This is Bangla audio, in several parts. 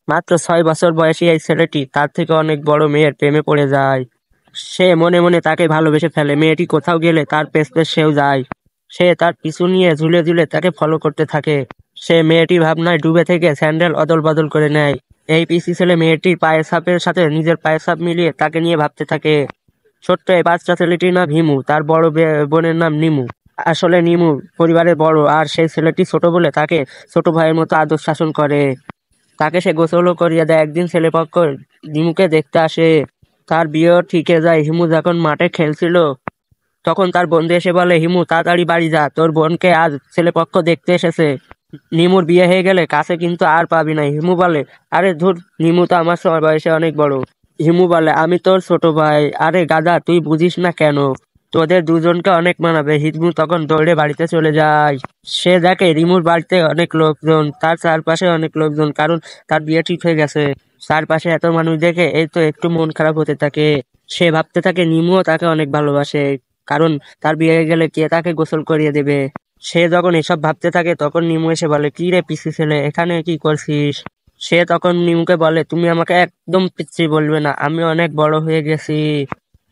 মাত্র 6 বছর বয়সী এই ছেলেটি তার থেকে অনেক বড় মেয়ের প্রেমে পড়ে যায়। সে মনে মনে তাকে ভালোবেসে ফেলে। মেয়েটি কোথাও গেলে তার পেছ পেছ সেও যায়। সে তার পিছু নিয়ে ঝুলে ঝুলে তাকে ফলো করতে থাকে। সে মেয়েটি ভাবনায় ডুবে থেকে স্যান্ডেল অদল বদল করে নেয়। এই পিসি ছেলে মেয়েটির পায়ের ছাপের সাথে নিজের পায়ের ছাপ মিলিয়ে তাকে নিয়ে ভাবতে থাকে। ছোট্ট এই বাচ্চা ছেলেটির নাম হিমু, তার বড় বোনের নাম নিমু। আসলে নিমু পরিবারের বড়, আর সেই ছেলেটি ছোট বলে তাকে ছোট ভাইয়ের মতো আদর শাসন করে। তাকে সে গোসলও করিয়ে দেয়। একদিন ছেলেপক্ষ নিমুকে দেখতে আসে। তার বিয়েও ঠিক হয়ে যায়। হিমু যখন মাঠে খেলছিল তখন তার বন্ধু এসে বলে, হিমু তাড়াতাড়ি বাড়ি যা, তোর বোনকে আজ ছেলেপক্ষ দেখতে এসেছে। নিমুর বিয়ে হয়ে গেলে কাছে কিন্তু আর পাবি না। হিমু বলে, আরে ধুর, নিমু তো আমার বয়সে অনেক বড়। হিমু বলে, আমি তোর ছোট ভাই। আরে গাধা, তুই বুঝিস না কেন? তোদের দুজনকে অনেক মানাবে। হিমু তখন দৌড়ে বাড়িতে চলে যায়। সে দেখে রিমুর বাড়িতে অনেক লোকজন, তার চারপাশে অনেক লোকজন, কারণ তার বিয়ে ঠিক হয়ে গেছে। চারপাশে এত মানুষ দেখে এই তো একটু মন খারাপ হতে থাকে। সে ভাবতে থাকে নিমুও তাকে অনেক ভালোবাসে, কারণ তার বিয়ে হয়ে গেলে কে তাকে গোসল করিয়ে দেবে। সে যখন এসব ভাবতে থাকে তখন নিমু এসে বলে, কি রে পিসি ছেলে, এখানে কি করছিস? সে তখন নিমুকে বলে, তুমি আমাকে একদম পিচ্ছি বলবে না, আমি অনেক বড় হয়ে গেছি।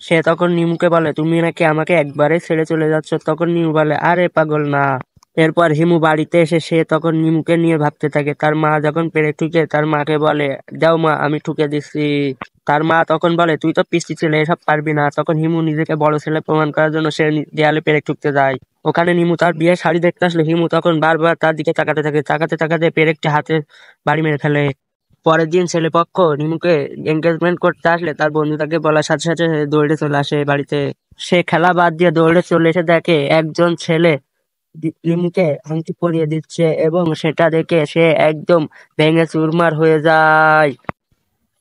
সে তখন নিমুকে বলে, তুমি নাকি আমাকে একবারে ছেড়ে চলে যাচ্ছ? তখন নিমু বলে, আরে পাগল না। এরপর হিমু বাড়িতে এসে সে তখন নিমুকে নিয়ে ভাবতে থাকে। তার মা যখন পেরেক ঠুকে তার মাকে বলে, যাও মা, আমি ঠুকে দিচ্ছি। তার মা তখন বলে, তুই তো পিচ্চি ছেলে, এসব পারবি না। তখন হিমু নিজেকে বড় ছেলে প্রমাণ করার জন্য সে দেয়ালে পেরেক ঠুকতে যায়। ওখানে নিমু তার বিয়ের শাড়ি দেখতে আসলে হিমু তখন বারবার তার দিকে তাকাতে থাকে। তাকাতে তাকাতে পেরেকটি হাতে বাড়ি মেরে ফেলে। পরের দিন ছেলেপক্ষ নিমুকে এঙ্গেজমেন্ট করতে আসলে তার বন্ধু তাকে বলার সাথে সাথে দৌড়ে চলে আসে বাড়িতে। সে খেলা বাদ দিয়ে দৌড়ে চলে এসে দেখে একজন ছেলে নিমুকে আংটি পরিয়ে দিচ্ছে, এবং সেটা দেখে সে একদম ভেঙে চুরমার হয়ে যায়।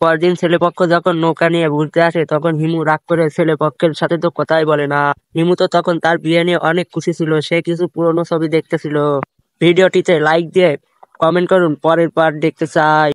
পরদিন ছেলেপক্ষ যখন নৌকা নিয়ে ঘুরতে আসে তখন হিমু রাগ করে ছেলেপক্ষের সাথে তো কথাই বলে না। হিমু তো তখন তার বিয়ে নিয়ে অনেক খুশি ছিল। সে কিছু পুরনো ছবি দেখতেছিল। ভিডিওটিতে লাইক দিয়ে কমেন্ট করুন পরের পার্ট দেখতে চাই।